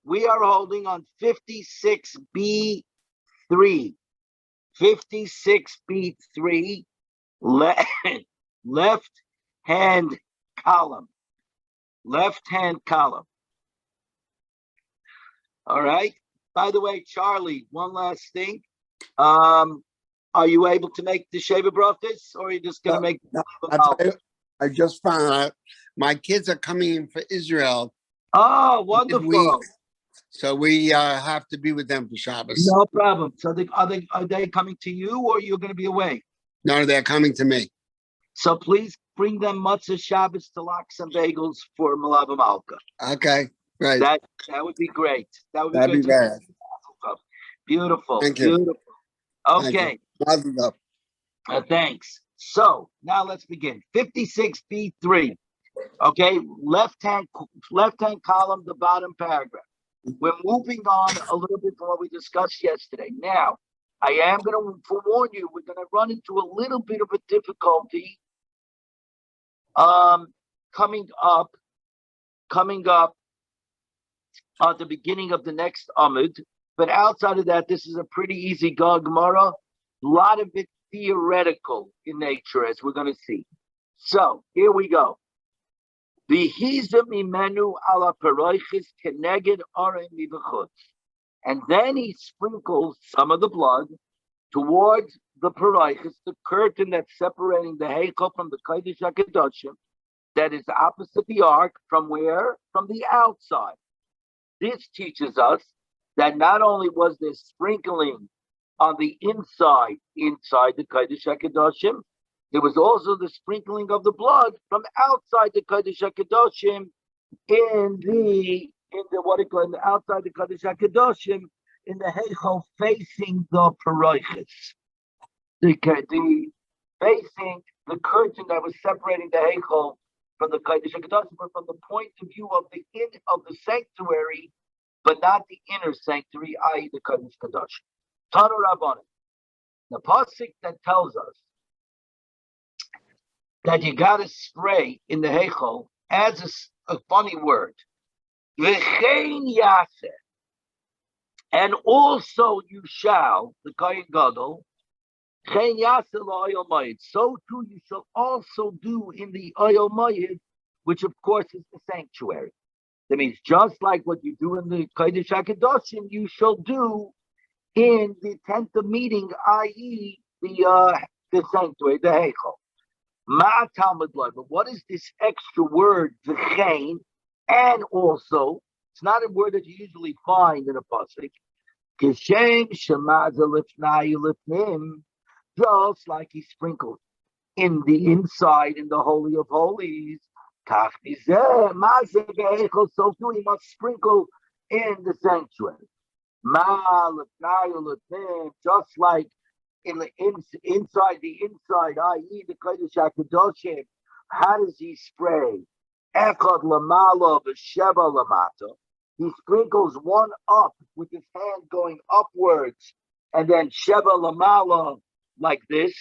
We are holding on 56B3. 56B3, left hand column. Left hand column. All right. By the way, Charlie, one last thing. Are you able to make the Sheva Brachos, or are you just going to make? No, I just found out my kids are coming in for Israel. Oh, wonderful! So we have to be with them for Shabbos. No problem. So are they coming to you, or you're going to be away? No, they're coming to me. So please bring them matzah Shabbos to lox and bagels for Malava Malka. Okay, right. That would be great. That'd be great. Beautiful. Thank you. Beautiful. Okay. Thanks. So now let's begin. 56B3. Okay, left hand column, the bottom paragraph. We're moving on a little bit from what we discussed yesterday. Now, I am going to forewarn you, we're going to run into a little bit of a difficulty coming up at the beginning of the next Amud. But outside of that, this is a pretty easy Gemara. A lot of it theoretical in nature, as we're going to see. So, here we go. And then he sprinkles some of the blood towards the paraichis, the curtain that's separating the heichal from the kodesh hakedoshim, that is opposite the ark. From where? From the outside. This teaches us that not only was there sprinkling on the inside the kodesh hakedoshim, there was also the sprinkling of the blood from outside the Kodesh HaKadoshim in the outside the Kodesh HaKadoshim in the heichal facing the paraichis. The facing the curtain that was separating the heichal from the Kodesh HaKadoshim, but from the point of view of the sanctuary, but not the inner sanctuary, i.e. the Kodesh HaKadoshim. Tanu Rabbanan. The pasuk that tells us that you got to spray in the heichal adds a funny word. V'chein yaseh. And also you shall, the Kohen Gadol, chen yaseh la'oil mayid. So too you shall also do in the oil mayid, which of course is the sanctuary. That means just like what you do in the Kodesh HaKadoshim, you shall do in the tent of meeting, i.e. the sanctuary, the heichal. But what is this extra word, v'chein, and also? It's not a word that you usually find in a pasuk. Kishem shemaza lifnai lifnim, just like he sprinkled in the inside, in the holy of holies. Kach mizeh mazeh ve'echel, so too he must sprinkle in the sanctuary. Ma lifnai lifnim, just like in the inside, i.e. the Kodesh HaKadoshim, how does he spray? Echad lamala v'sheva lamata. He sprinkles one up with his hand going upwards, and then sheva lamala like this.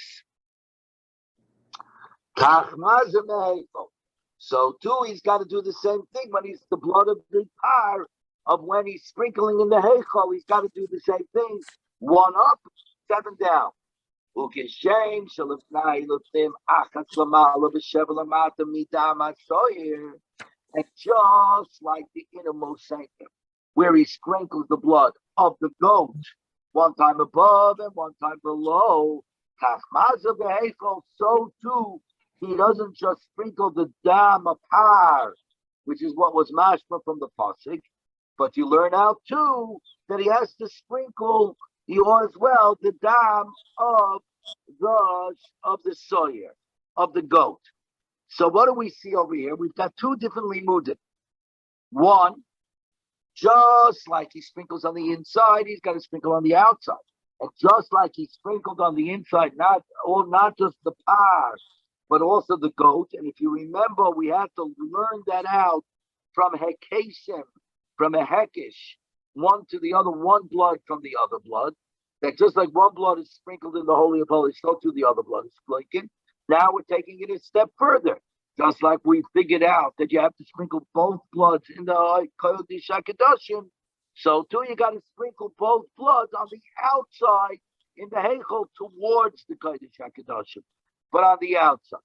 So too, he's got to do the same thing when he's the blood of the tar of when he's sprinkling in the heichal. He's got to do the same thing. One up, 7 down. And just like the innermost sanctum, where he sprinkles the blood of the goat, one time above and one time below, so too, he doesn't just sprinkle the dam of par, which is what was mashma from the pasuk, but you learn out too that he has to sprinkle as well the dam of the soyer, of the goat. So what do we see over here? We've got 2 different limudim. One, just like he sprinkles on the inside, he's got to sprinkle on the outside. And just like he sprinkled on the inside, not just the par, but also the goat. And if you remember, we have to learn that out from hekeshim, from a hekesh, one to the other, one blood from the other blood. That just like one blood is sprinkled in the Holy of Holies, so too the other blood is sprinkled. Now we're taking it a step further. Just like we figured out that you have to sprinkle both bloods in the Kodesh HaKadoshim, So too, you got to sprinkle both bloods on the outside in the heichal towards the Kodesh HaKadoshim, but on the outside.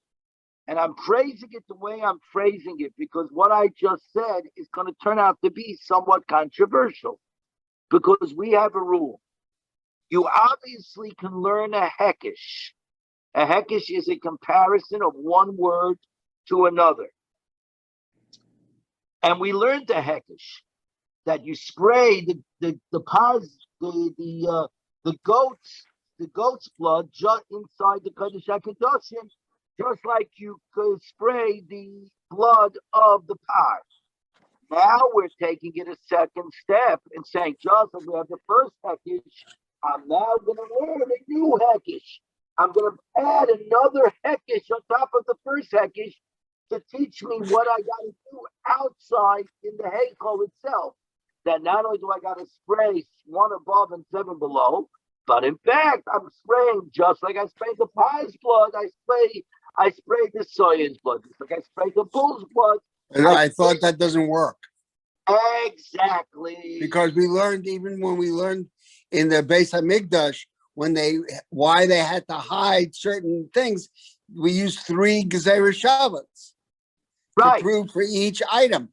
And I'm phrasing it the way I'm phrasing it because what I just said is going to turn out to be somewhat controversial because we have a rule. You obviously can learn a hekesh. A hekesh is a comparison of one word to another. And we learned the hekesh that you spray the goat's blood just inside the Kodesh HaKadoshim, just like you could spray the blood of the par. Now we're taking it a second step and saying, just as we have the first hekesh, I'm now going to learn a new hekesh. I'm going to add another hekesh on top of the first hekesh to teach me what I got to do outside in the heichal itself. That not only do I got to spray 1 above and 7 below, but in fact, I'm spraying just like I sprayed the pie's blood. I spray the soya's blood, just like I spray the bull's blood. And I thought that doesn't work. Exactly. Because we learned, even when we learned in the Beis Hamikdash, why they had to hide certain things, we used 3 Gezerah Shabbats to prove for each item.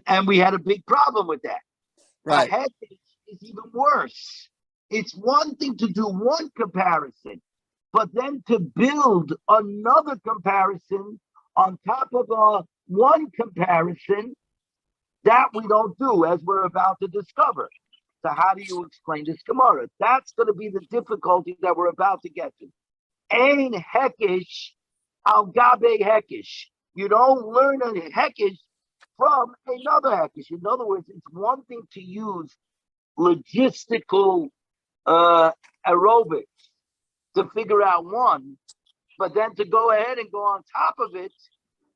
And we had a big problem with that. Right. A hekesh is even worse. It's one thing to do one comparison, but then to build another comparison on top of one comparison, that we don't do, as we're about to discover. So how do you explain this Gemara? That's going to be the difficulty that we're about to get to. Ein hekesh al gabe hekesh. You don't learn a hekesh from another hekesh. In other words, it's one thing to use logistical aerobics to figure out one, but then to go ahead and go on top of it,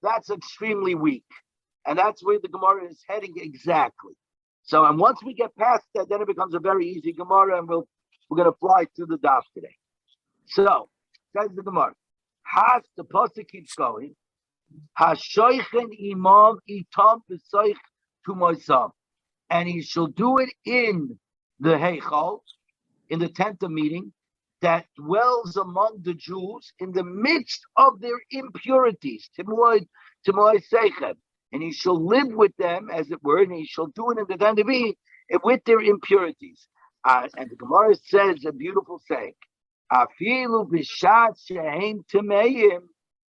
that's extremely weak. And that's where the Gemara is heading exactly. So, and once we get past that, then it becomes a very easy Gemara, and we're going to fly through the daf today. So, says the Gemara, the pasuk keeps going, Hashoichen imam itam b'soich to moisam, and he shall do it in the heichal, in the tent of meeting, that dwells among the Jews in the midst of their impurities, Timoy Seichem, and he shall live with them, as it were, and he shall do it in the tent of meeting with their impurities. And the Gemara says a beautiful saying, Afilu b'shat shehem tameim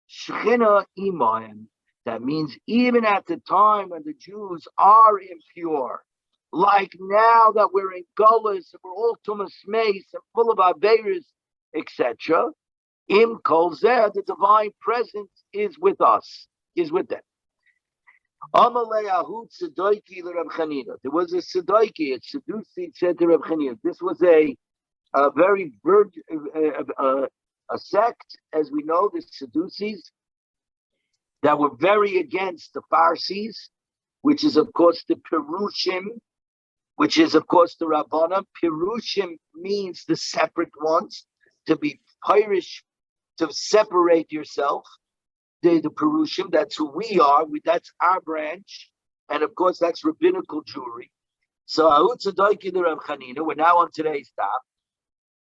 shchina imayim. That means even at the time when the Jews are impure, like now that we're in Gullus and we're all Tumas Meis and full of Averis, etc., Im Kol Zeh, the divine presence is with us, is with them. Amalei Ahut Sedoiki l'Reb Chanina. There was a Sedoiki, a Sedusi, said to Reb Chanina. This was a very a sect, as we know, the Sedusis, that were very against the Parsis, which is, of course, the Perushim, which is, of course, the Rabbanim. Perushim means the separate ones, to be Pirish, to separate yourself. The Perushim, that's who we are, that's our branch. And, of course, that's rabbinical Jewry. So, Ahut Tzadayki the Reb Chanina, we're now on today's daf,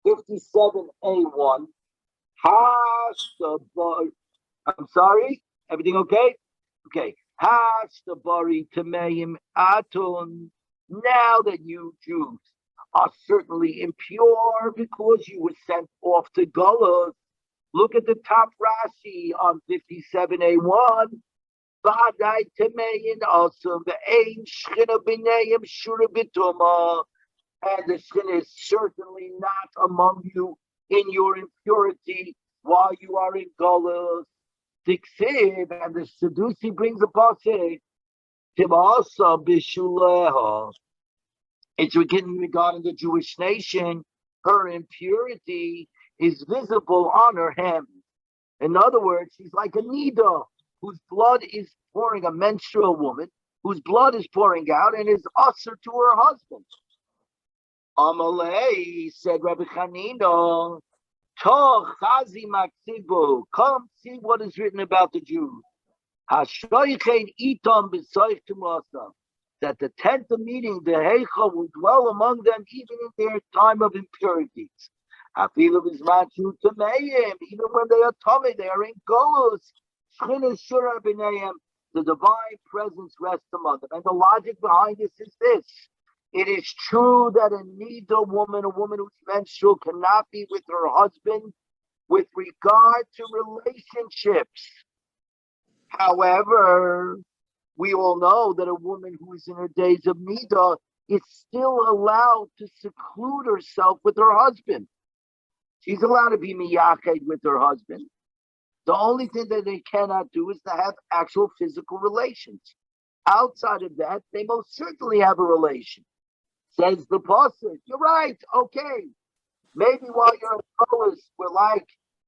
57A1. I'm sorry? Everything okay? Okay. Hastabari Tameim Atun. Now that you Jews are certainly impure because you were sent off to Gullus. Look at the top Rashi on 57A1. Vadai Tameim also the Ein Shchina B'neim Shura B'tuma. And the Shchina is certainly not among you in your impurity while you are in Gullus. Tiksiv, and the Sedusi brings a pasuk. Timasa bishuleha. It's written regarding the Jewish nation. Her impurity is visible on her hem. In other words, she's like a nida whose blood is pouring, a menstrual woman whose blood is pouring out and is usher to her husband. Amalei, said Rabbi Chanina, come see what is written about the Jews. that the tent of meeting, the Heichal, will dwell among them even in their time of impurities. Even when they are tummy, they are in golus. The divine presence rests among them. And the logic behind this is this. It is true that a nida woman, a woman who's menstrual, cannot be with her husband with regard to relationships. However, we all know that a woman who is in her days of nida is still allowed to seclude herself with her husband. She's allowed to be miyached with her husband. The only thing that they cannot do is to have actual physical relations. Outside of that, they most certainly have a relation. Says the pasuk. You're right. Okay. Maybe while you're in Polis, we're like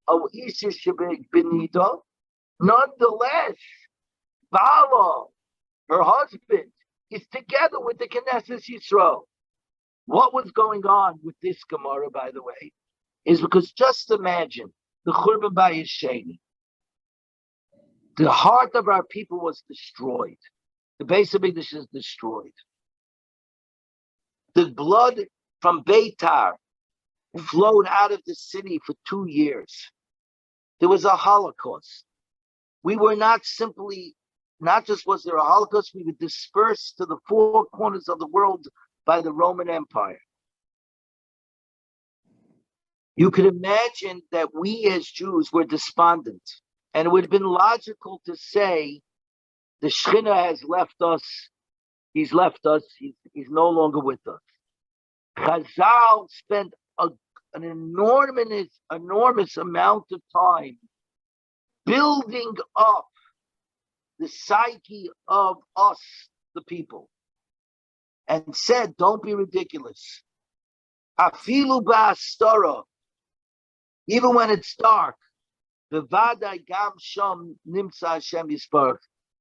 a Isha Shabik Benito. Nonetheless, Bala, her husband, is together with the Knesset Yisrael. What was going on with this Gemara, by the way, is because just imagine the Churban Bayis Sheni. The heart of our people was destroyed. The base of English is destroyed. The blood from Beitar flowed out of the city for 2 years. There was a Holocaust. We were not just was there a Holocaust, we were dispersed to the 4 corners of the world by the Roman Empire. You could imagine that we as Jews were despondent. And it would have been logical to say, the Shekhinah has left us, he's left us, he's no longer with us. Chazal spent an enormous amount of time building up the psyche of us, the people, and said, don't be ridiculous. Afilu ba'astara, even when it's dark, bevadai gam sham nimsa Hashem Yisparach.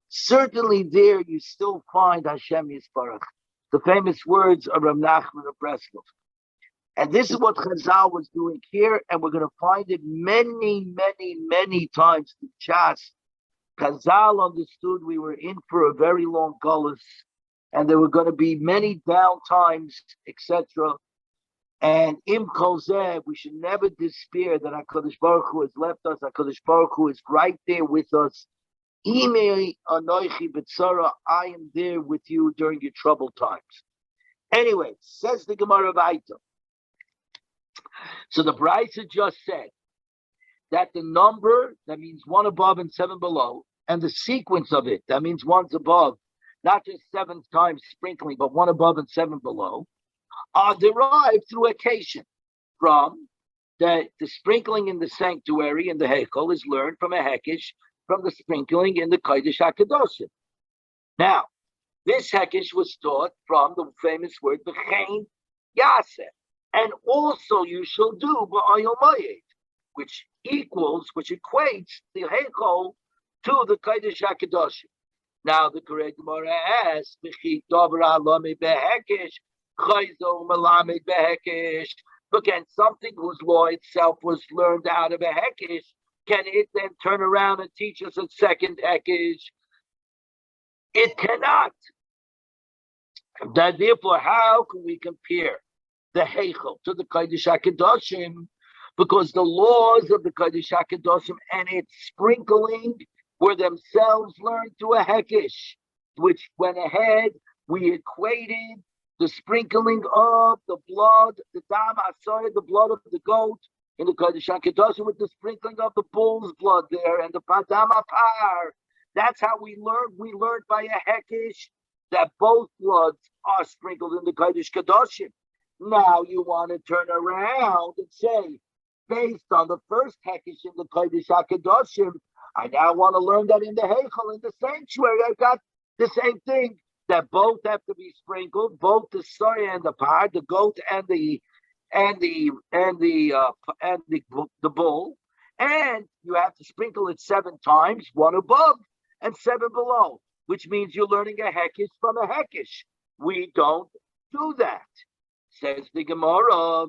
Certainly there you still find Hashem Yisparach. The famous words of Rav Nachman of Breslov. And this is what Chazal was doing here, and we're going to find it many times in Chas. Chazal understood we were in for a very long gullus, and there were going to be many down times, etc. And Im Kol Zeh, we should never despair that HaKadosh Baruch Hu has left us. HaKadosh Baruch Hu is right there with us. Imei anoichi b'tzara, I am there with you during your troubled times. Anyway, says the Gemara Vaita. So the Brisa just said that the number, that means 1 above and 7 below, and the sequence of it, that means 1's above, not just 7 times sprinkling, but 1 above and 7 below, are derived through occasion from the sprinkling in the sanctuary in the Heichal is learned from a Hekesh, from the sprinkling in the Kodesh HaKadoshim. Now, this Hekesh was taught from the famous word B'chein Yaseh, and also you shall do B'ayom Moed, which equates the Heichal to the Kodesh HaKadoshim. Now the correct Gemara asks, B'chi Dover Alami B'Hekesh, Chayzo Melamed B'Hekesh. Again, something whose law itself was learned out of a Hekesh, can it then turn around and teach us a second Hekesh? It cannot. Therefore, how can we compare the Heichel to the Kodesh HaKadoshim? Because the laws of the Kodesh HaKadoshim and its sprinkling were themselves learned to a Hekesh, which went ahead, we equated the sprinkling of the blood, the dam asar, the blood of the goat, in the Kodesh HaKadoshim with the sprinkling of the bull's blood there and the padam apar. That's how we learned. We learned by a Hekesh that both bloods are sprinkled in the Kodesh HaKadoshim. Now you want to turn around and say, based on the first Hekesh in the Kodesh HaKadoshim, I now want to learn that in the Heichal, in the sanctuary, I've got the same thing, that both have to be sprinkled, both the soy and the par, the goat and the bull, and you have to sprinkle it 7 times, 1 above and 7 below, which means you're learning a Hekesh from a Hekesh. We don't do that. Says the Gemara,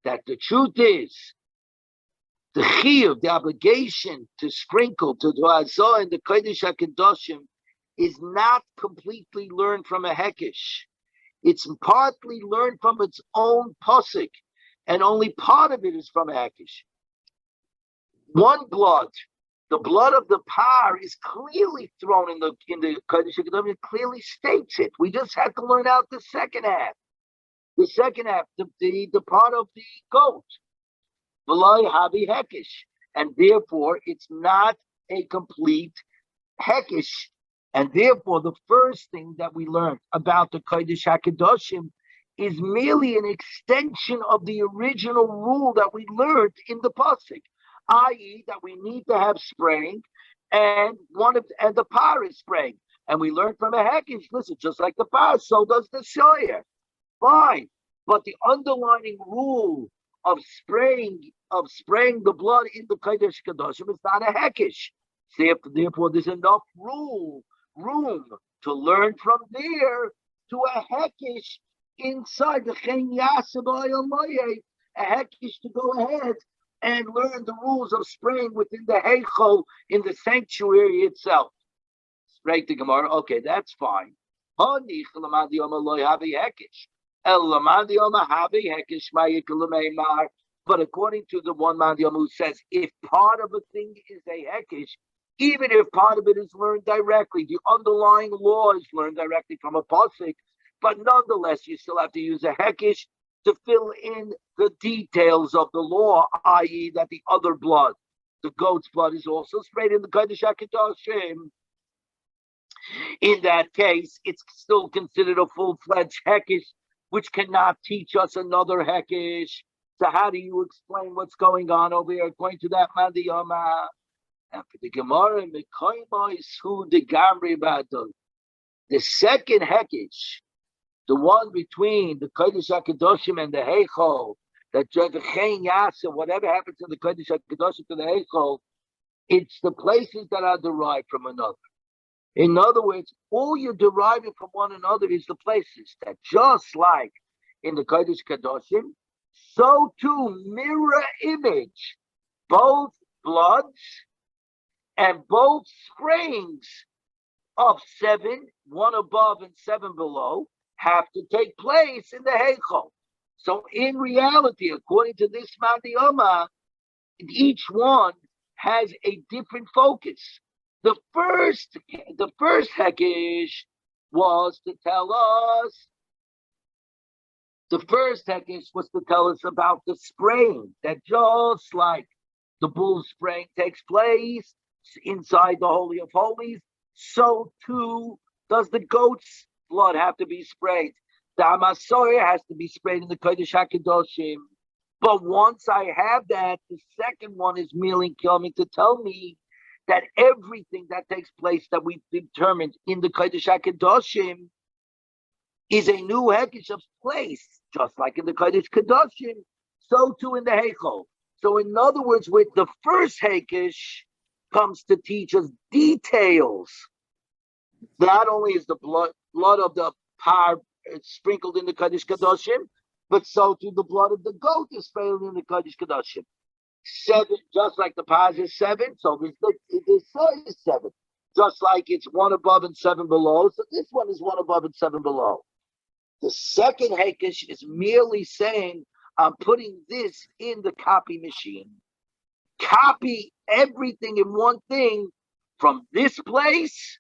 that the truth is The chiyuv, the obligation to sprinkle, to do azah in the Kodesh HaKadoshim is not completely learned from a hekesh. It's partly learned from its own posik, and only part of it is from a hekesh. One blood, the blood of the par, is clearly thrown in the Kodesh HaKadoshim. It clearly states it. We just had to learn out the second half. The second half, the part of the goat. V'lo havi hekesh, and therefore it's not a complete hekesh. And therefore, the first thing that we learned about the Kodesh HaKadoshim is merely an extension of the original rule that we learned in the pasuk, i.e., that we need to have spraying, and the par is spraying. And we learned from a hekesh, listen, just like the par, so does the shoyer. Fine, but the underlying rule of spraying the blood in the Kodesh HaKadoshim is not a hekesh. Therefore, there's enough room to learn from there to a hekesh inside the chen yaseh b'oyel, a hekesh to go ahead and learn the rules of spraying within the heichal in the sanctuary itself. Straight to Gemara. Okay, that's fine. But according to the one Mandiyam who says, if part of a thing is a hekesh, even if part of it is learned directly, the underlying law is learned directly from a pasuk, but nonetheless, you still have to use a hekesh to fill in the details of the law, i.e., that the other blood, the goat's blood, is also sprayed in the Kodesh HaKadoshim. In that case, it's still considered a full-fledged hekesh, which cannot teach us another hekesh. So how do you explain what's going on over here according to that Mandi Yoma? And for the Gemara, the second hekesh, the one between the Kodesh HaKadoshim and the Heichol, that the Chen Yaseh, whatever happens in the Kodesh HaKadoshim to the Heichol, it's the places that are derived from another. In other words, all you're deriving from one another is the places that, just like in the Kodesh HaKadoshim, so too mirror image, both bloods and both sprayings of 7, 1 above and 7 below, have to take place in the Heichal. So in reality, according to this Mandi Yoma, each one has a different focus. The first hekesh was to tell us, about the spraying, that just like the bull spraying takes place inside the Holy of Holies, so too does the goat's blood have to be sprayed. The Amasoya has to be sprayed in the Kodesh HaKadoshim. But once I have that, the second one is merely coming to tell me that everything that takes place that we've determined in the Kodesh HaKadoshim is a new hekesh of place, just like in the Kodesh HaKadoshim, so too in the Heichol. So in other words, with the first hekesh comes to teach us details. Not only is the blood of the par sprinkled in the Kodesh HaKadoshim, but so too the blood of the goat is sprinkled in the Kodesh HaKadoshim. 7, just like the par is 7, so this is 7. Just like it's 1 above and 7 below, so this one is 1 above and 7 below. The second hekesh is merely saying, I'm putting this in the copy machine. Copy everything in one thing from this place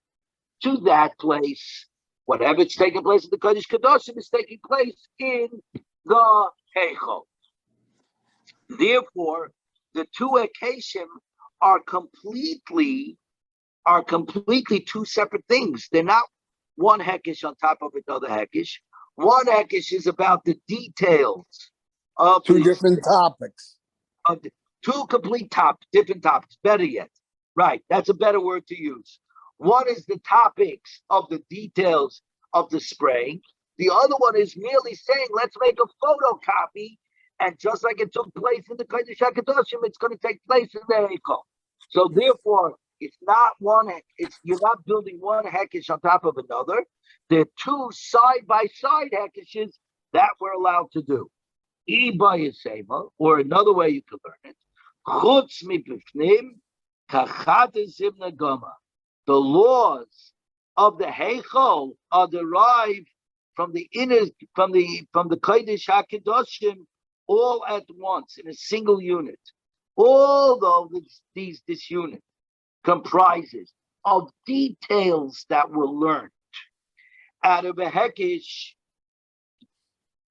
to that place. Whatever's taking place in the Kodesh Kadoshim is taking place in the Heichal. Therefore, the two Ekeshim are completely two separate things. They're not one Hekesh on top of another Hekesh. One Hekesh is about the details of two different topics. Of the, two complete different topics. Better yet, right? That's a better word to use. One is the topics of the details of the spraying. The other one is merely saying, let's make a photocopy, and just like it took place in the Kodesh HaKadoshim, it's going to take place in the Heichal. So therefore, it's not one. You're not building one Hekesh on top of another. They're two side-by-side Hekeshes that we're allowed to do. Or another way you could learn it. Chutz mibifnim, kachadezim nagama. The laws of the Heichal are derived from the inner, from the Kodesh HaKadoshim, all at once in a single unit. Although this unit comprises of details that were learned out of a Hekesh,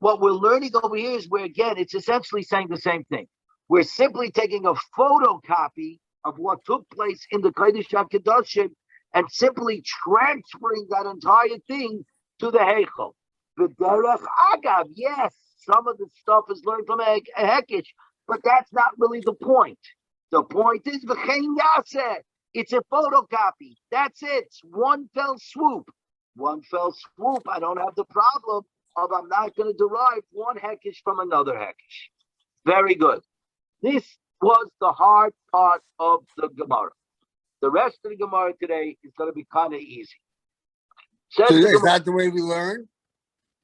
what we're learning over here is where, again, it's essentially saying the same thing. We're simply taking a photocopy of what took place in the Kodesh HaKadoshim and simply transferring that entire thing to the Heichal. B'derech agav, yes, some of the stuff is learned from a Hekesh, but that's not really the point. The point is, v'chein yaseh, it's a photocopy. That's it. One fell swoop. One fell swoop. I don't have the problem of I'm not going to derive one Hekesh from another Hekesh. Very good. This was the hard part of the Gemara. The rest of the Gemara today is going to be kind of easy. So is that the way we learn?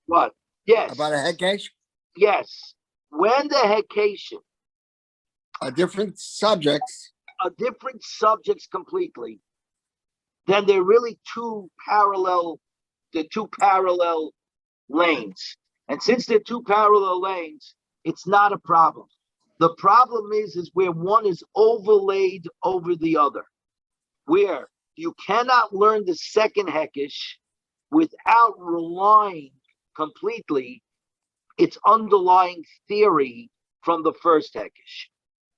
What? Yes. About a Hekesh? Yes. When the Hekeshim are different subjects. Are different subjects completely, then they're really two parallel lanes. And since they're two parallel lanes, it's not a problem. The problem is where one is overlaid over the other, where you cannot learn the second Hekesh without relying completely its underlying theory from the first Hekesh.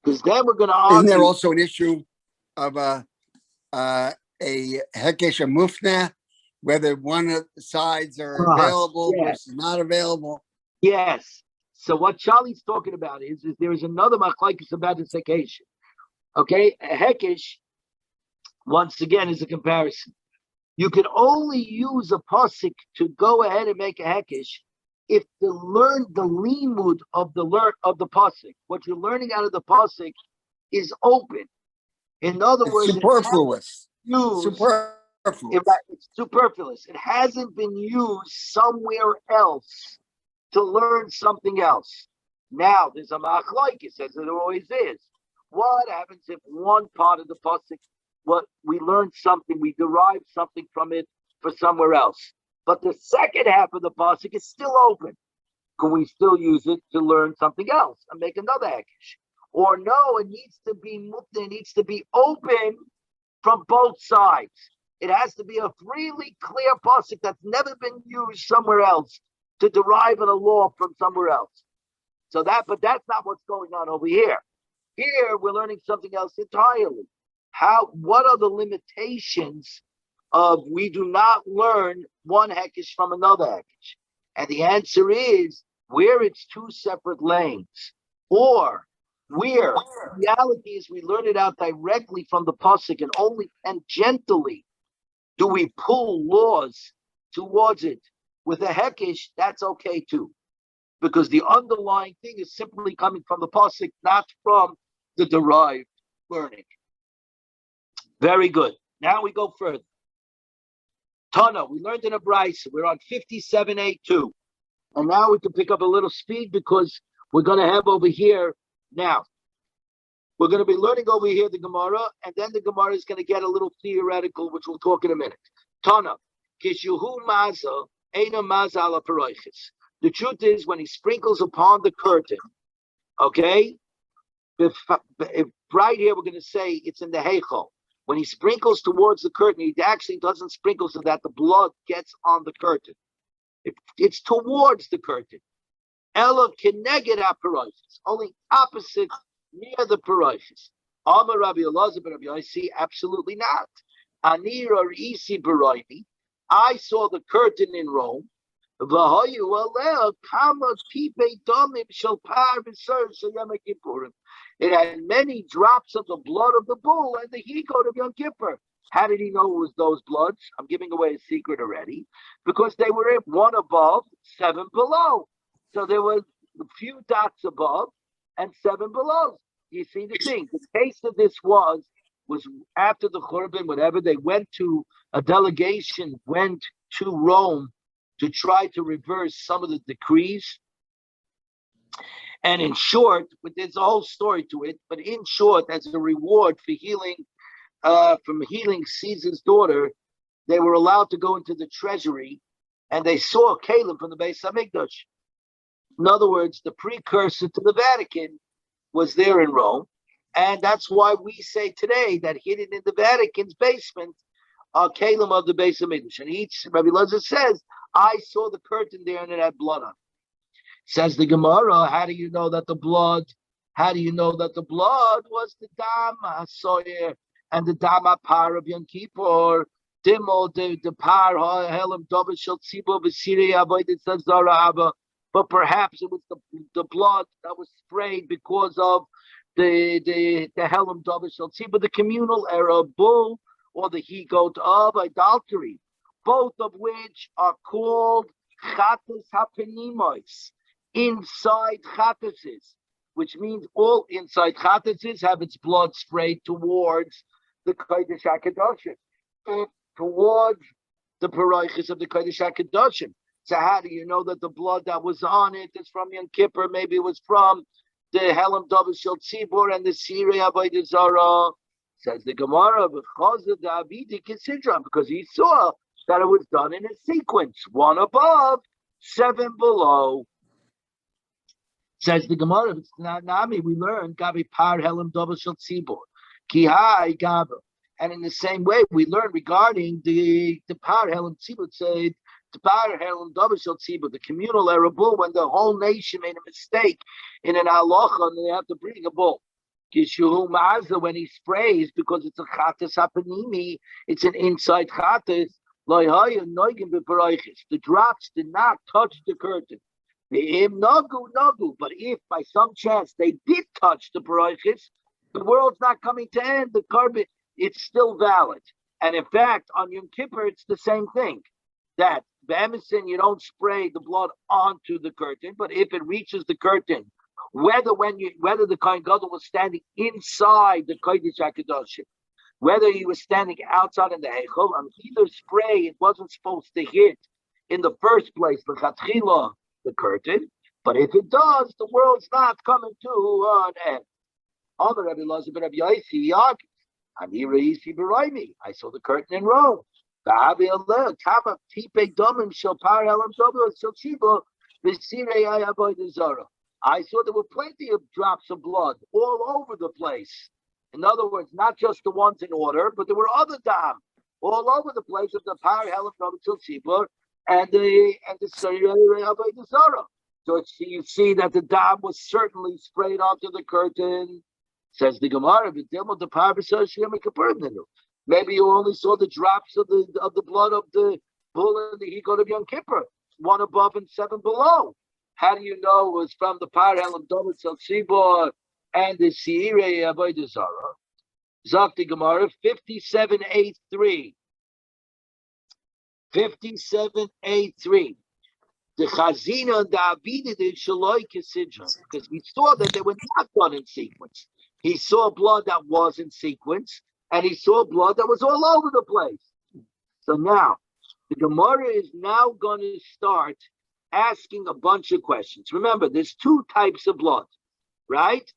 Because then we're going to argue. Isn't there also an issue of a Hekesh Mufna, whether one of the sides are available versus not available? Yes. So what Charlie's talking about is there is another machlokes about this Hekesh. Okay, a Hekesh, once again, is a comparison. You can only use a pasuk to go ahead and make a Hekesh if the limud of the pasuk, what you're learning out of the pasuk, is open. In other words, superfluous. It's superfluous. It hasn't been used somewhere else to learn something else. Now there's a machlokes, as it always is. What happens if one part of the pasuk, what we learned something, we derived something from it for somewhere else, but the second half of the pasuk is still open? Can we still use it to learn something else and make another Hekesh? Or no, it needs to be mufta, it needs to be open from both sides. It has to be a freely clear pasuk that's never been used somewhere else to derive a law from somewhere else. But that's not what's going on over here. Here we're learning something else entirely. What are the limitations of we do not learn one Hekesh from another Hekesh? And the answer is where it's two separate lanes, or where reality is we learn it out directly from the pasuk and only tangentially do we pull laws towards it with a Hekesh. That's okay too, because the underlying thing is simply coming from the pasuk, not from the derived learning. Very good. Now we go further. Tana, we learned in a Brisa. We're on 57.8.2. And now we can pick up a little speed because we're going to have over here now. We're going to be learning over here the Gemara, and then the Gemara is going to get a little theoretical, which we'll talk in a minute. Tana, kishuhu maza, eina maza ala paroiches. The truth is, when he sprinkles upon the curtain, okay, if right here we're going to say it's in the heichal. When he sprinkles towards the curtain, he actually doesn't sprinkle so that the blood gets on the curtain. It's towards the curtain. Elo keneged ha-paroiches, only opposite near the paroiches. Amar Rabbi Elazar ben Rabbi Yossi, absolutely not. Ani ra'isi b'roimi, I saw the curtain in Rome. V'hayu aleh kama pipei damim shel par v'ser shel Yom Kippurim. It had many drops of the blood of the bull and the he-goat of Yom Kippur. How did he know it was those bloods? I'm giving away a secret already. Because they were one above, seven below. So there was a few dots above and seven below. You see the thing. The case of this was after the Churban, whatever, they went to, a delegation went to Rome to try to reverse some of the decrees. And in short, but there's a whole story to it, but in short, as a reward for healing, from healing Caesar's daughter, they were allowed to go into the treasury, and they saw a Caleb from the Beis Hamikdash. In other words, the precursor to the Vatican was there in Rome, and that's why we say today that hidden in the Vatican's basement are Caleb of the Beis Hamikdash. And each Rabbi Elazar says, I saw the curtain there and it had blood on it. Says the Gemara, how do you know that the blood? How do you know that the blood was the Dam HaSoyer and the Dam HaPar of Yom Kippur? Dimo the Par Helam David Shel Tzibo B'Sirei Avodah Zara Abba. But perhaps it was the blood that was sprayed because of the Helam David Shel Tzibo, the communal era of bull or the he goat of idolatry, both of which are called Chatas HaPenimois. Inside chatases, which means all inside chatases have its blood sprayed towards the Kodesh HaKadoshim, towards the paroiches of the Kodesh HaKadoshim. So how do you know that the blood that was on it is from Yom Kippur? Maybe it was from the Helam David Shel Tzibur and the Sirei Avodah Zara. Says the Gemara, because he saw that it was done in a sequence, one above, seven below. Says the Gemara, it's not Nami, we learn Gabi Par Helam David Shel Tzibur. Ki hai Gaba. And in the same way, we learn regarding the Par Helam Tzibur, said the Par Helam David Shel Tzibur, the communal era bull, when the whole nation made a mistake in an halacha and they have to bring a bull. Kishuhu Ma'azah, when he sprays, because it's a Chatas HaPanimi, it's an inside Chatas, the drops did not touch the curtain. But if by some chance they did touch the paroiches, the world's not coming to end. The carbon, it's still valid. And in fact, on Yom Kippur, it's the same thing. That B'Emerson, you don't spray the blood onto the curtain, but if it reaches the curtain, whether the Kohen Gadol was standing inside the Kodesh HaKadoshim, whether he was standing outside in the Heichal, on either spray, it wasn't supposed to hit in the first place, the Chatchila, the curtain, but if it does, the world's not coming to an end. Other Rabbi Elazar ben Rabbi Yosi argues, I saw the curtain in Rome. I saw there were plenty of drops of blood all over the place. In other words, not just the ones in order, but there were other dam all over the place of the Par Helam David Shel Tzibur and the Avodah Zara. So you see that the dam was certainly sprayed onto the curtain. Says the Gemara, maybe you only saw the drops of the blood of the bull and the he goat of Yom Kippur, one above and seven below. How do you know it was from the Par Helam David Shel Tzibur and the Sirei Avodah Zara? Zakti Gemara 5783. 5783. The Chazina and the Abida did Shaloi Kisidra, because he saw that they were not done in sequence. He saw blood that was in sequence, and he saw blood that was all over the place. So now, the Gemara is now going to start asking a bunch of questions. Remember, there's two types of blood, right?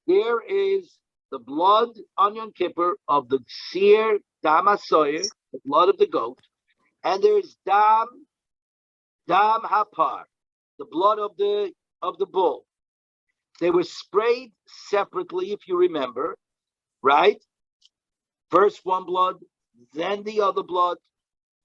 There is the blood on Yom Kippur of the seer Dam HaSoyer, the blood of the goat, and there's Dam HaPar, the blood of the bull. They were sprayed separately, if you remember, right? First one blood, then the other blood.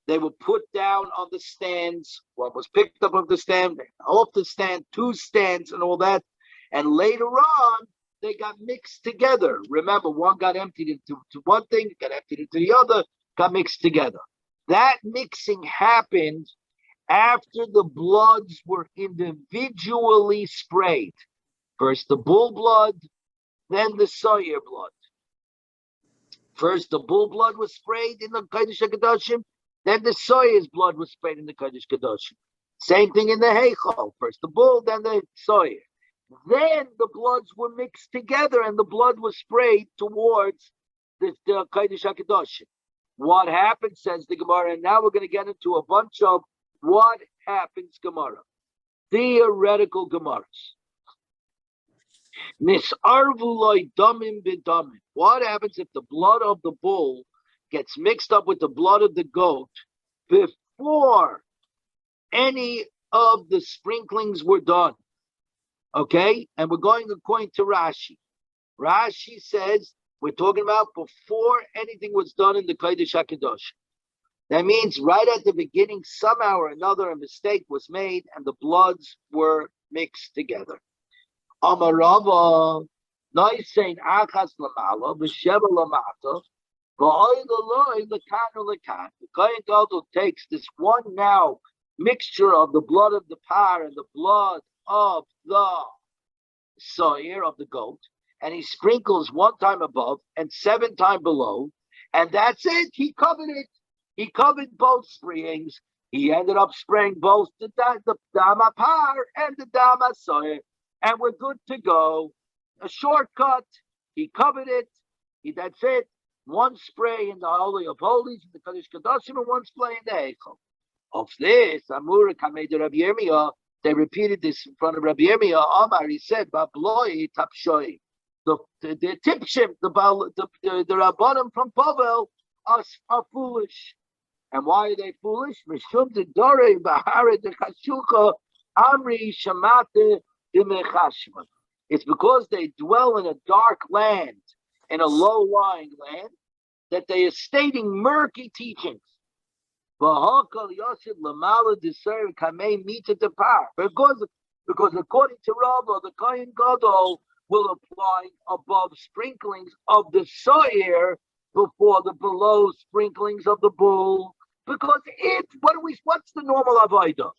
They were put down on the stands. One was picked up off the stand, off the stand, two stands, and all that. And later on, they got mixed together. Remember, one got emptied into one thing, got emptied into the other, got mixed together. That mixing happened after the bloods were individually sprayed. First the bull blood, then the soyer blood. First the bull blood was sprayed in the Kodesh HaKadoshim, then the soyer's blood was sprayed in the Kodesh HaKadoshim. Same thing in the Heichal. First the bull, then the soyer. Then the bloods were mixed together and the blood was sprayed towards the Kodesh HaKadoshim. What happened, says the Gemara, and now we're going to get into a bunch of what happens Gemara. Theoretical Gemaras. Nisarvuloi damim bidamim. What happens if the blood of the bull gets mixed up with the blood of the goat before any of the sprinklings were done? Okay, and we're going according to Rashi. Rashi says we're talking about before anything was done in the Kodesh HaKadosh. That means right at the beginning, somehow or another, a mistake was made and the bloods were mixed together. Amarava, Noisein Achas Lamala, B'Sheva Lamata, V'Oy Lekanu Lekan. The Kohen Gadol takes this one now mixture of the blood of the par and the blood of the soyer of the goat, and he sprinkles one time above and 7 times below, and that's it. He covered it. He covered both sprayings. He ended up spraying both the dama par and the dama soyer, and we're good to go. A shortcut. He covered it. That's it. One spray in the Holy of Holies, in the Kodesh Kodashim, and one spray in the Heichal. Of this, Amura Kamei Rabbi Yirmiyah, they repeated this in front of Rabbi Yirmiyah. Amar, he said, "Babloi tapshoi." The tipshim, the Rabbanim from Pavel are foolish. And why are they foolish? Mishum de dore bahare de chashuka amri shamate de mechashma. It's because they dwell in a dark land, in a low-lying land, that they are stating murky teachings. Because according to Rabbah, the Kohen Gadol will apply above sprinklings of the soyer before the below sprinklings of the bull. Because what's the normal avodah?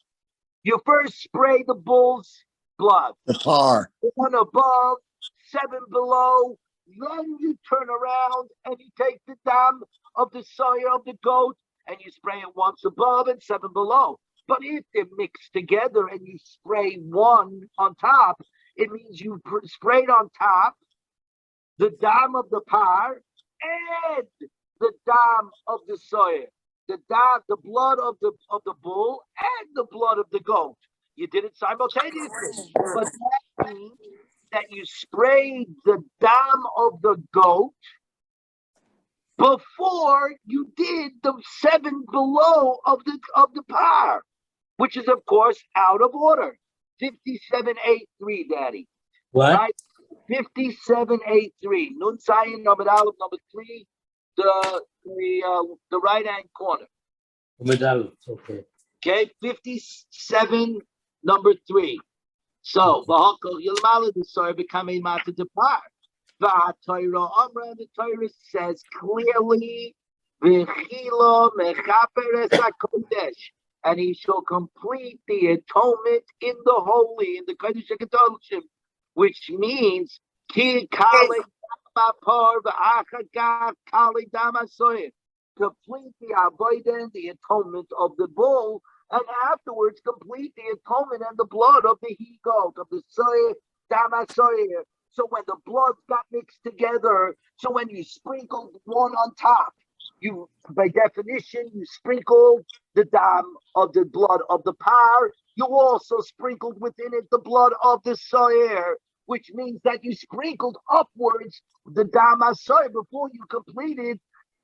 You first spray the bull's blood. The par. 1 above, 7 below. Then you turn around and you take the dam of the soyer of the goat and you spray it once above and 7 below. But if they're mixed together and you spray one on top, it means you sprayed on top the dam of the par and the dam of the soyer, the blood of the bull and the blood of the goat. You did it simultaneously, but that means that you sprayed the dam of the goat before you did the 7 below of the par, which is of course out of order. 5783, Daddy. What? Right? 5783. Nun Zayin number Aleph number 3, the right hand corner. Medal. Okay. Okay, 57 number 3. So V'Hakol Yilmala the soyer become a matter to par. The Torah says clearly, "V'chilo mechaper es hakodesh," and he shall complete the atonement in the holy, in the Kodesh HaKadoshim, which means ki kale v'apor v'achagav kale damasoyer. Complete the avodah, the atonement of the bull, and afterwards complete the atonement and the blood of the he-goat, of the soyer, damasoyer. So when the blood got mixed together, so when you sprinkled one on top, you, by definition, you sprinkled the dam of the blood of the par. You also sprinkled within it the blood of the soyer, which means that you sprinkled upwards the dam soyer before you completed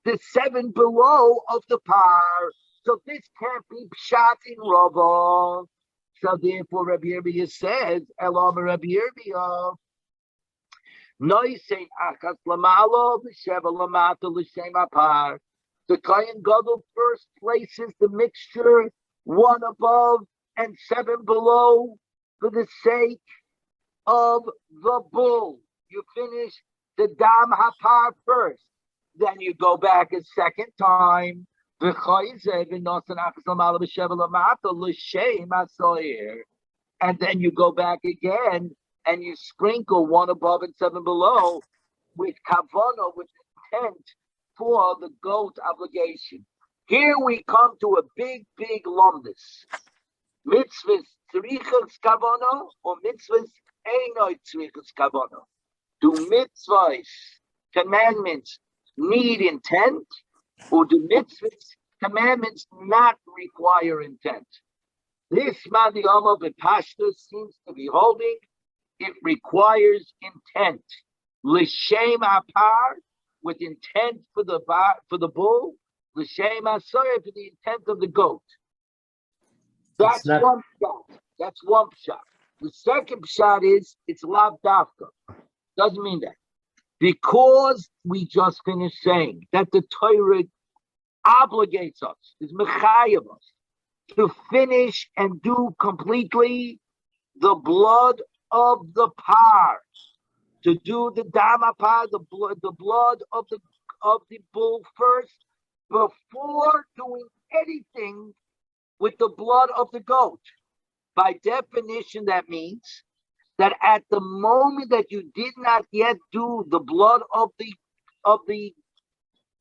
the 7 below of the par. So this can't be shot in Rava. So therefore, Rabbi Yirmiyah says, Elam Rabbi Yirmiyah, the Kohen Gadol first places the mixture 1 above and 7 below for the sake of the bull. You finish the dam hapar first, then you go back a second time, and then you go back again and you sprinkle 1 above and 7 below with kavana, with intent for the goat obligation. Here we come to a big lumdus. Mitzvahs tzrichas kavana or mitzvahs einoi tzrichas kavana. Do mitzvahs, commandments, need intent, or do mitzvahs, commandments not require intent? This Madhyama B'Pashta seems to be holding it requires intent. L'shem apar, with intent for the bull. L'shem asoyer, for the intent of the goat. That's not- one shot. That's one shot. The second shot is it's lav dafka. Doesn't mean that. Because we just finished saying that the Torah obligates us, is mechayev us, to finish and do completely the blood of the par, to do the dama par, the blood of the bull first, before doing anything with the blood of the goat. By definition, that means that at the moment that you did not yet do the blood of the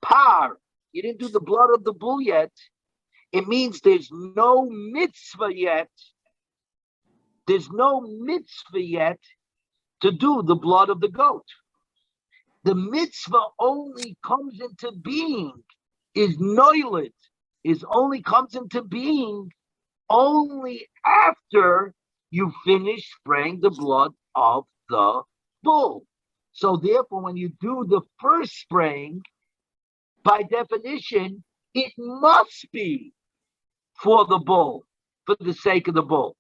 par, you didn't do the blood of the bull yet, it means there's no mitzvah yet. There's no mitzvah yet to do the blood of the goat. The mitzvah only comes into being, is noilid, only comes into being only after you finish spraying the blood of the bull. So therefore, when you do the first spraying, by definition, it must be for the bull, for the sake of the bull.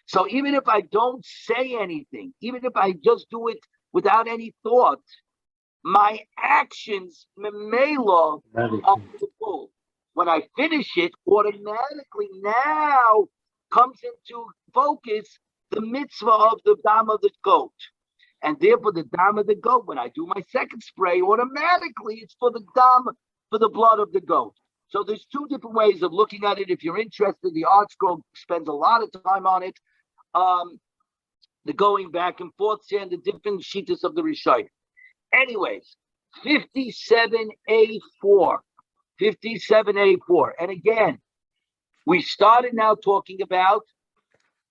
So even if I don't say anything, even if I just do it without any thought, my actions memela of the bull. When I finish it, automatically now comes into focus the mitzvah of the dam of the goat. And therefore the dam of the goat, when I do my second spray, automatically it's for the dam, for the blood of the goat. So there's two different ways of looking at it. If you're interested, the Art Scroll spends a lot of time on it. The going back and forth and the different shittas of the Rishayim. Anyways, 57A4. 57A4. And again, we started now talking about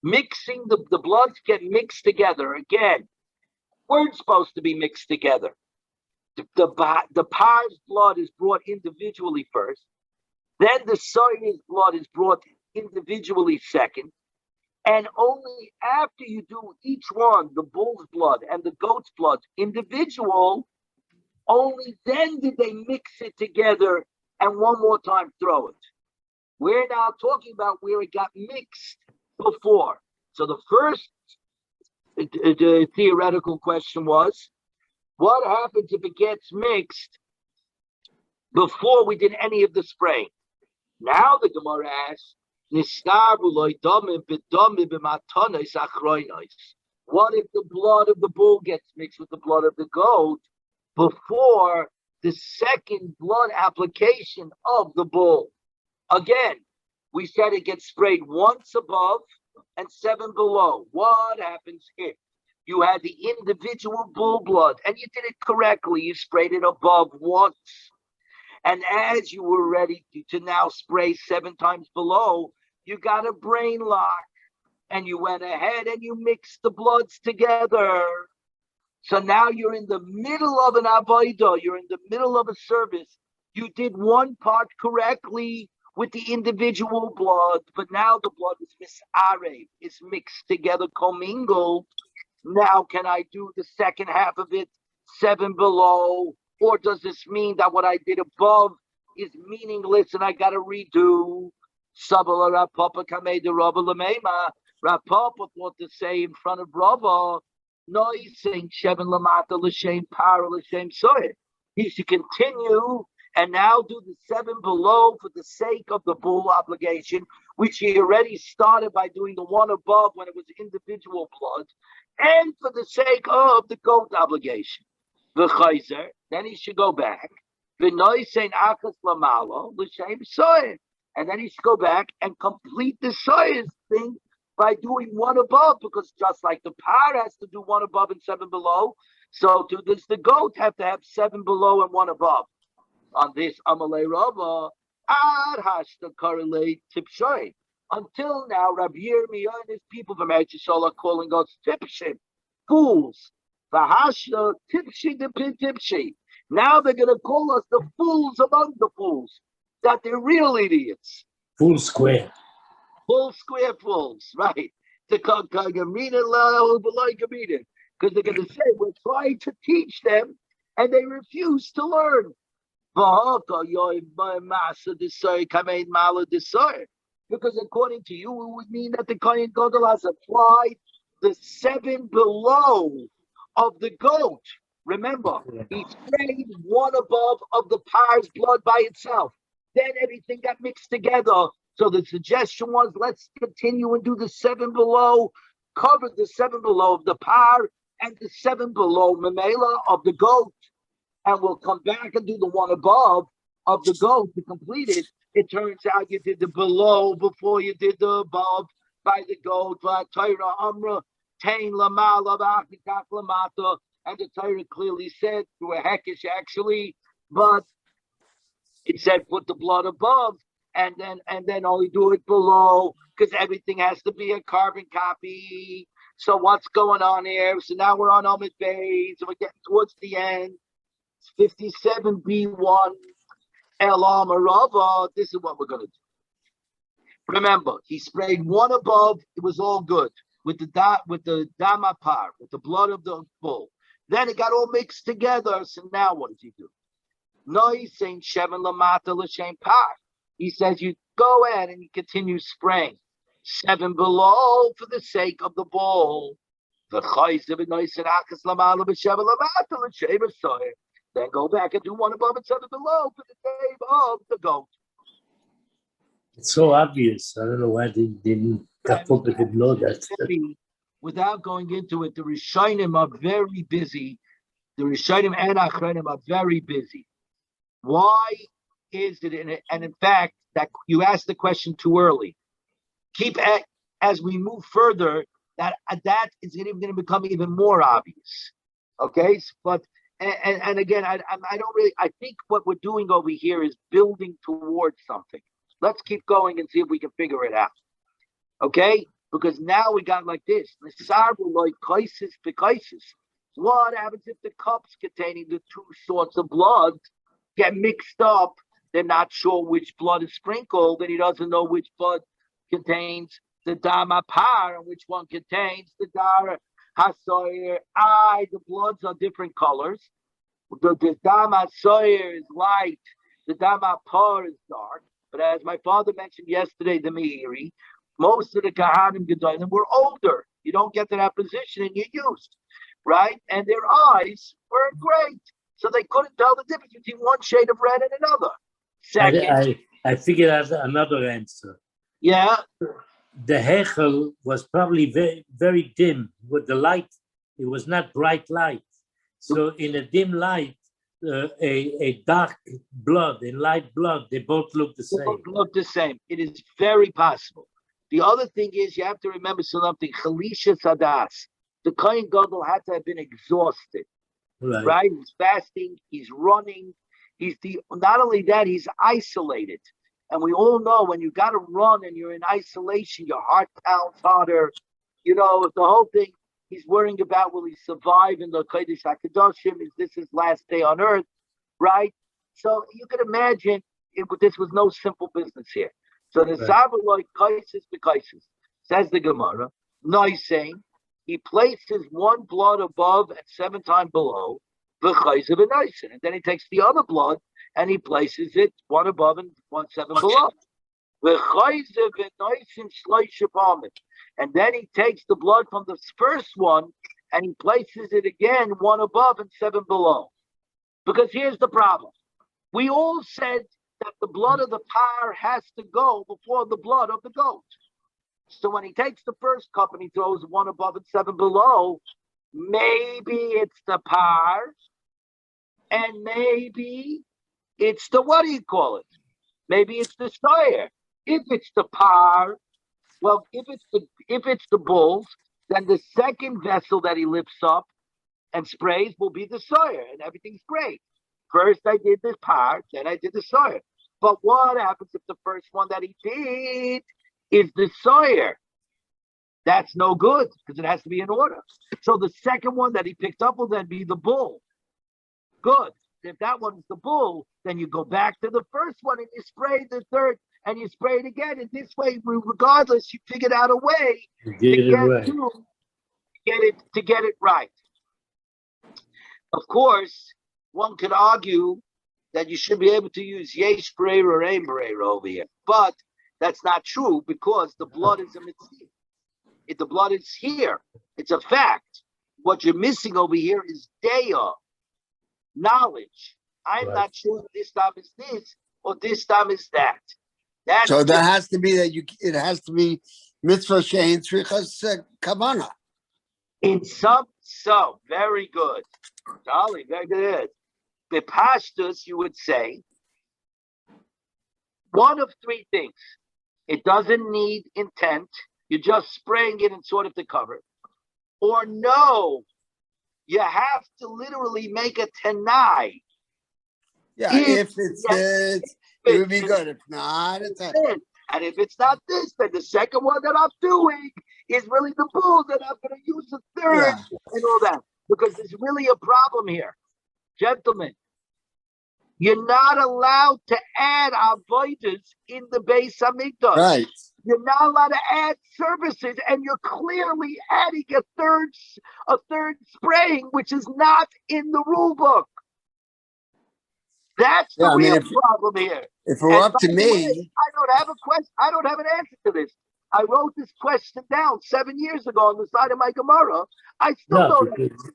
mixing the bloods get mixed together. Again, weren't supposed to be mixed together. The par's blood is brought individually first. Then the soy's blood is brought individually second. And only after you do each one, the bull's blood and the goat's blood, individual, only then did they mix it together and one more time throw it. We're now talking about where it got mixed before. So the first theoretical question was, what happens if it gets mixed before we did any of the spraying? Now the Gemara asks, what if the blood of the bull gets mixed with the blood of the goat before the second blood application of the bull? Again, we said it gets sprayed once above and 7 below. What happens if you had the individual bull blood and you did it correctly? You sprayed it above once. And as you were ready to now spray 7 times below, you got a brain lock and you went ahead and you mixed the bloods together. So now you're in the middle of an avodah, you're in the middle of a service. You did one part correctly with the individual blood, but now the blood is misarev, is mixed together, commingled. Now can I do the second half of it 7 below? Or does this mean that what I did above is meaningless and I got to redo? Sabala Rapapa Kameda Rabba Lamema. Rapapa thought to say in front of Rabba, no, he's saying Shevin Lamata L'Shem Para L'Shem Soyer. He should continue and now do the 7 below for the sake of the bull obligation, which he already started by doing the one above when it was individual blood, and for the sake of the goat obligation. Then he should go back. And then he should go back and complete the soyuz thing by doing one above, because just like the par has to do one above and 7 below, so does the goat have to have 7 below and 1 above. On this Amalei Rava, Ad Hashta correlate Tipshoy. Until now, Rabbi Yirmiyah and his people from Eretz Yisrael are calling us Tipshim, fools. Vahashta Tipshi the Tipshi. Now they're going to call us the fools among the fools, that they're real idiots. Full square. Full square fools, right? because they're going to say we're trying to teach them and they refuse to learn. Because according to you, it would mean that the Kohen Gadol has applied the 7 below of the goat. Remember, he sprayed one above of the par's blood by itself. Then everything got mixed together. So the suggestion was, let's continue and do the 7 below, cover the 7 below of the par and the 7 below Mamela of the goat. And we'll come back and do the one above of the goat to complete it. It turns out you did the below before you did the above by the goat. And the Torah clearly said through a hekish actually, but it said put the blood above and then only do it below because everything has to be a carbon copy. So what's going on here? So now we're on Omid Bay, so we're getting towards the end. 57B1 Elam Arava. This is what we're going to do. Remember, he sprayed one above. It was all good with the damapar, with the blood of the bull. Then it got all mixed together. So now what does he do? No, he's saying Sheven Lamata L'Shem Par. He says you go ahead and you continue spraying 7 below for the sake of the bull. Then go back and do one above and 7 below for the sake of the goat. It's so obvious. I don't know why they didn't know that. Without going into it, the Rishonim are very busy. The Rishonim and Achronim are very busy. Why is it? And in fact, that you asked the question too early. As we move further, that is going to become even more obvious. Okay, but and again, I don't really. I think what we're doing over here is building towards something. Let's keep going and see if we can figure it out. Okay, because now we got like this. What happens if the cups containing the 2 sorts of blood get mixed up? They're not sure which blood is sprinkled, and he doesn't know which blood contains the dama par and which one contains the dara hasoyer. The bloods are different colors. The dama soyer is light, the dama par is dark. But as my father mentioned yesterday, the Meiri, most of the Kahanim Gedolim were older. You don't get to that position and you're used, right? And their eyes weren't great. So they couldn't tell the difference between one shade of red and another. Second, I figured out another answer. Yeah. The Hechel was probably very, very dim with the light. It was not bright light. So in a dim light, a dark blood and light blood, they both look the same. They both look the same. It is very possible. The other thing is you have to remember something. Chalisha Sadas. The Kohen Gadol had to have been exhausted. Right? He's fasting, he's running, not only that, he's isolated. And we all know when you got to run and you're in isolation, your heart pounds harder. You know, the whole thing, he's worrying about will he survive in the Kodesh HaKadoshim? Is this his last day on earth? Right? So you can imagine this was no simple business here. So the Sabaloi Kaisis Bekaisis, says the Gemara, Noising, he places one blood above and 7 times below the Chayzev and Noising. And then he takes the other blood and he places it 1 above and 7 below. The Chayzev and Noising Shloisha. And then he takes the blood from the first one and he places it again 1 above and 7 below. Because here's the problem. We all said that the blood of the par has to go before the blood of the goat. So when he takes the first cup and he throws 1 above and 7 below, maybe it's the par, and maybe it's the, what do you call it? Maybe it's the sire. If it's the par, well, if it's the bulls, then the second vessel that he lifts up and sprays will be the sire, and everything's great. First I did the par, then I did the sire. But what happens if the first one that he did is the sire? That's no good because it has to be in order. So the second one that he picked up will then be the bull. Good. If that one's the bull, then you go back to the first one and you spray the third, and you spray it again. And this way, regardless, you figured out a way You to did it get right. to get it right. Of course, one could argue that you should be able to use yesh b'reira or ein b'reira over here, but that's not true because the blood is a mitzvah. If the blood is here, it's a fact. What you're missing over here is daya, knowledge. I'm Right. not sure if this time is this or this time is that. That's So that has to be that it has to be mitzvah shein tzrichas kavana. in some, so very good. Charlie, very good. The pashtus, you would say, one of three things. It doesn't need intent. You're just spraying it in sort of to cover. Or no, you have to literally make a tenai. Yeah, If if it would be good. If not, it's a, and if it's not this, then the second one that I'm doing is really the bull that I'm going to use the third and all that. Because there's really a problem here. Gentlemen, you're not allowed to add avoiders in the Beis Hamikdash. right. You're not allowed to add services, and you're clearly adding a third spraying, which is not in the rule book. That's the real problem here. If it were up to By the me, way, I don't have a question. I don't have an answer to this. I wrote this question down 7 years ago on the side of my Gemara. I still No, don't. because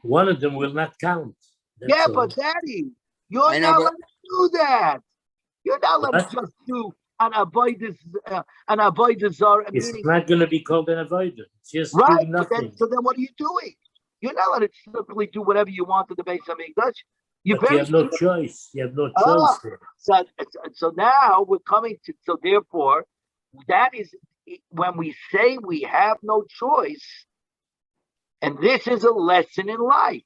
one of them will not count. That's Yeah, all. but Daddy, you're I know, not but- letting me do that. You're not letting me What? just do an avoidance zara, It's meaning not going to be called an avoidance. Just right. do But nothing. so then what are you doing? You're not letting it simply do whatever you want to the Beis Hamikdash. But you have no choice. You have no Ah. choice there. So now we're coming to, so therefore, that is when we say we have no choice, and this is a lesson in life.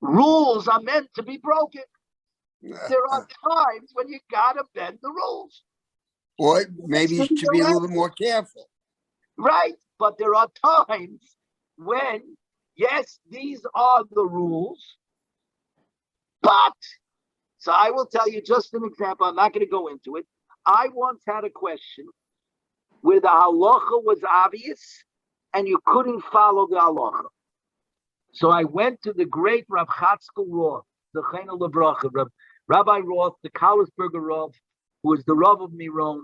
Rules are meant to be broken. There are times when you gotta bend the rules, or maybe you should be a little bit more careful. right? But there are times when, yes, these are the rules, but, so I will tell you just an example. I'm not going to go into it. I once had a question where the halacha was obvious and you couldn't follow the halacha. So I went to the great Rav Chatzkel Roth, the Chena Lebracha, Rabbi Roth, the Kallisberger Rav, who was the Rav of Miron,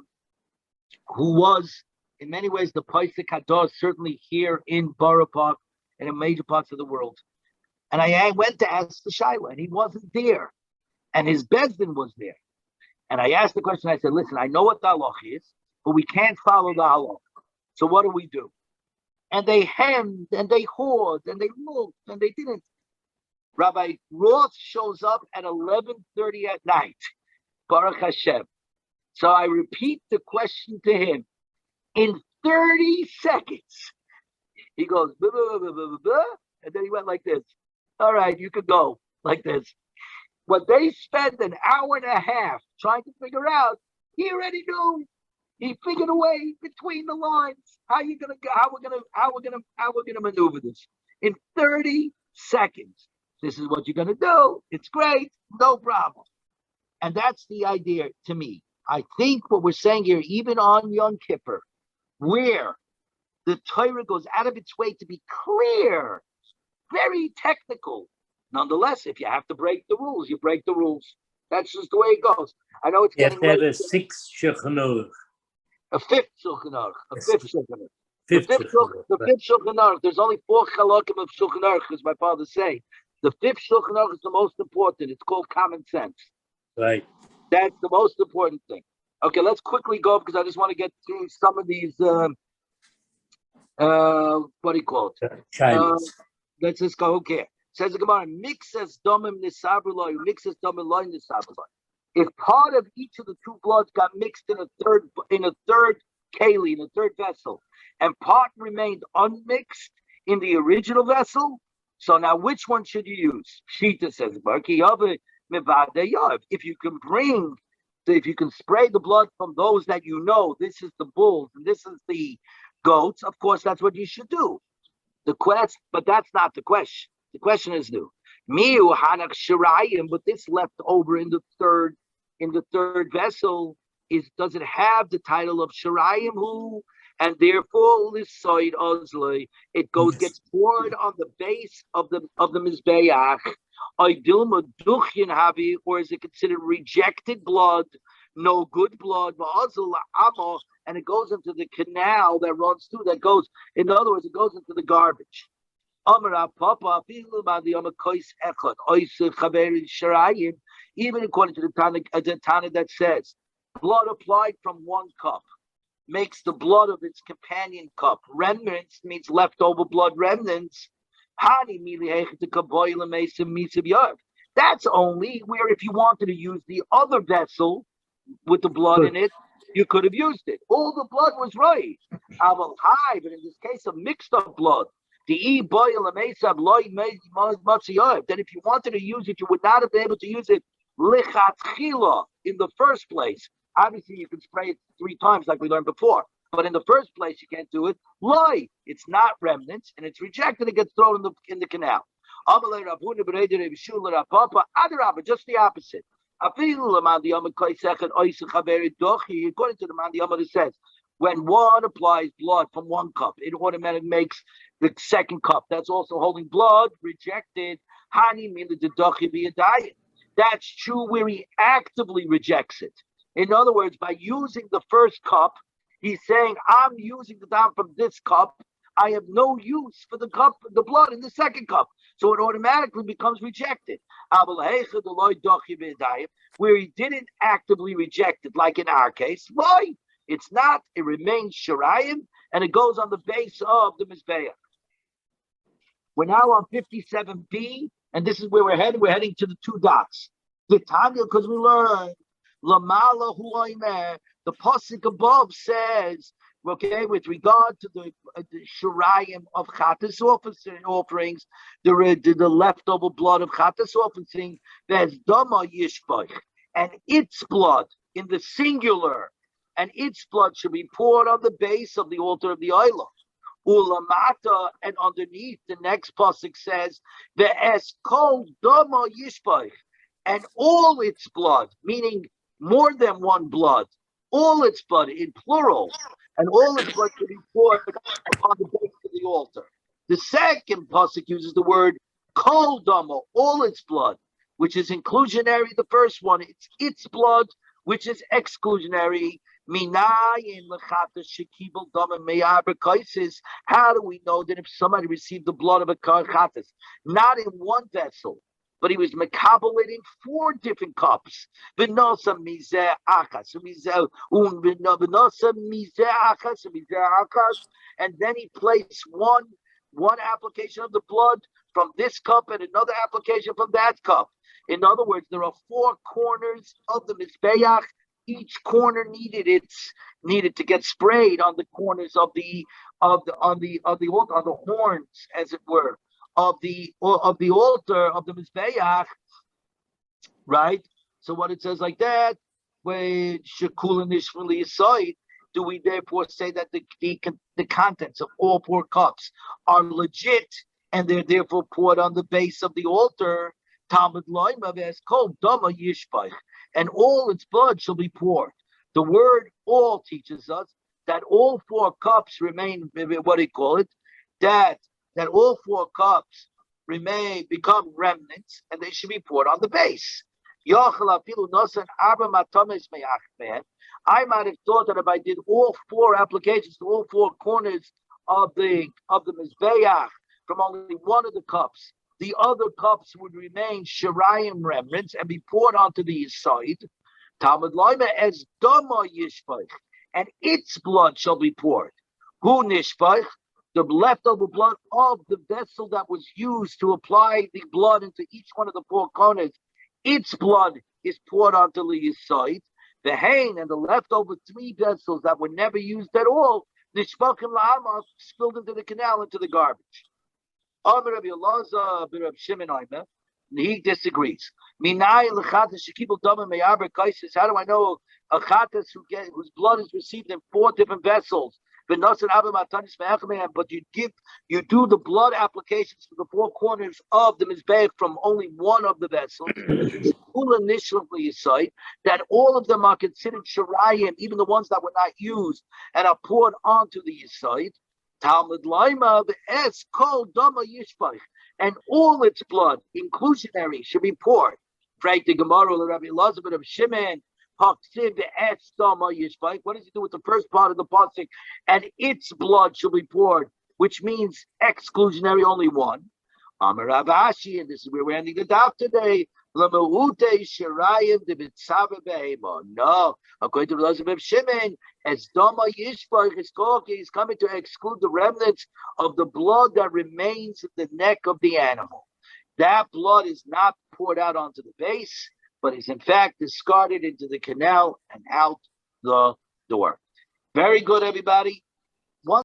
who was in many ways the Paisik Hadas, certainly here in Borough Park and in major parts of the world. And I went to ask the Shaila, and he wasn't there. And his Bezdin was there. And I asked the question, I said, listen, I know what the halach is, but we can't follow the halach. So what do we do? And they hemmed, and they hawed, and they looked, and they didn't. Rabbi Roth shows up at 11:30 at night, Baruch Hashem. So I repeat the question to him. In 30 seconds, he goes, blah, blah, blah, blah, blah, blah, and then he went like this. All right, you could go like this. What they spent an hour and a half trying to figure out, he already knew. He figured a way between the lines. How we're gonna maneuver this in 30 seconds. This is what you're gonna do. It's great, no problem. And that's the idea to me. I think what we're saying here, even on Yom Kippur, where the Torah goes out of its way to be clear, very technical. Nonetheless, if you have to break the rules, you break the rules. That's just the way it goes. I know it's You have getting to have late. a sixth Shulchan Aruch. A fifth Shulchan Aruch. A fifth Shulchan Aruch. Fifth The fifth Shulchan Aruch. There's only 4 halakim of Shulchan Aruch, as my father say. The fifth Shulchan Aruch is the most important. It's called common sense. Right. That's the most important thing. Okay, let's quickly go because I just want to get through some of these. What do you call it? Childs. Let's just go. Okay. Says the Gemara, mixes domim nisabruloi, mixes domim loy nisabruloi. If part of each of the two bloods got mixed in a third keli, in a third vessel, and part remained unmixed in the original vessel, so now which one should you use? Shita says, if you can spray the blood from those that you know, this is the bulls and this is the goats, of course that's what you should do. But that's not the question. The question is new. Miu hanak shirayim, but this left over in the third vessel. does it have the title of Shirayim Hu, and therefore Lisoid Ozloi, it gets poured on the base of the Mizbeach. Oidilma Duchyin Havi, or is it considered rejected blood, no good blood, and it goes into the canal that runs through, in other words, it goes into the garbage. Even according to the Tana that says, blood applied from one cup makes the blood of its companion cup. Remnants means leftover blood remnants. That's only where if you wanted to use the other vessel with the blood in it, you could have used it. All the blood was right. But in this case of mixed up blood, then if you wanted to use it, you would not have been able to use it in the first place. Obviously, you can spray it 3 times like we learned before. But in the first place, you can't do it. It's not remnants, and it's rejected. It gets thrown in the canal. Just the opposite. According to the Mandiyama, it says, when one applies blood from one cup, it automatically makes the second cup. That's also holding blood, rejected. That's true where he actively rejects it. In other words, by using the first cup, he's saying, I'm using the dam from this cup. I have no use for the blood in the second cup. So it automatically becomes rejected. Where he didn't actively reject it, like in our case, why? It's not, it remains Shirayim, and it goes on the base of the Mizbeach. We're now on 57b, and this is where we're heading. We're heading to the 2 dots. The Tanya, because we learned, Lamala Huaymer, the pasuk above says, okay, with regard to the Shirayim of Chattas offerings, the leftover blood of Chattas offerings, there's Dama Yishbach, and its blood in the singular, and its blood should be poured on the base of the altar of the Olah. Ulamata, and underneath the next pasuk says, the Eskol Dama Yishbach, and all its blood, meaning more than one blood, all its blood in plural, and all its blood should be poured upon the base of the altar. The second pasuk uses the word kol dama, all its blood, which is inclusionary. The first one, it's its blood, which is exclusionary. How do we know that if somebody received the blood of a chattas, not in one vessel, but he was makabel it in 4 different cups? And then he placed one application of the blood from this cup and another application from that cup. In other words, there are 4 corners of the Mizbeach. Each corner needed to get sprayed on the corners of the altar, on the horns, as it were, of the altar of the Mizbeach, right? So what it says like that, when Shekulanish side, do we therefore say that the contents of all 4 cups are legit and they're therefore poured on the base of the altar? Talmud Loima has called Dama Yishbach, and all its blood shall be poured. The word all teaches us that all 4 cups remain, what do you call it? That all 4 cups become remnants, and they should be poured on the base. I might have thought that if I did all 4 applications to all 4 corners of the Mizbeach from only one of the cups, the other cups would remain Shirayim remnants and be poured onto the side. Talmud Loima as Dama Yishbach, and its blood shall be poured. Who Nishbach? The leftover blood of the vessel that was used to apply the blood into each one of the 4 corners. Its blood is poured onto the side. The hain and the leftover 3 vessels that were never used at all, Nishbachim La'ama, spilled into the canal, into the garbage. He disagrees. How do I know a chattas whose blood is received in 4 different vessels But you do the blood applications to the four corners of the mizbeach from only one of the vessels. That all of them are considered shirayim, even the ones that were not used, and are poured onto the yisoid. Talmud Laima es kol dama yishpach, and all its blood, inclusionary, should be poured. Frank the Gemara, the Rabbi Elazar of Shimon. What does he do with the first part of the pasuk? And its blood shall be poured, which means exclusionary, only one. Amar Rav Ashi, and this is where we're ending the daf today. No, according to the Elazar of Shimon, as Dama Yishpach is talking, he's coming to exclude the remnants of the blood that remains in the neck of the animal. That blood is not poured out onto the base, but is in fact discarded into the canal and out the door. Very good, everybody.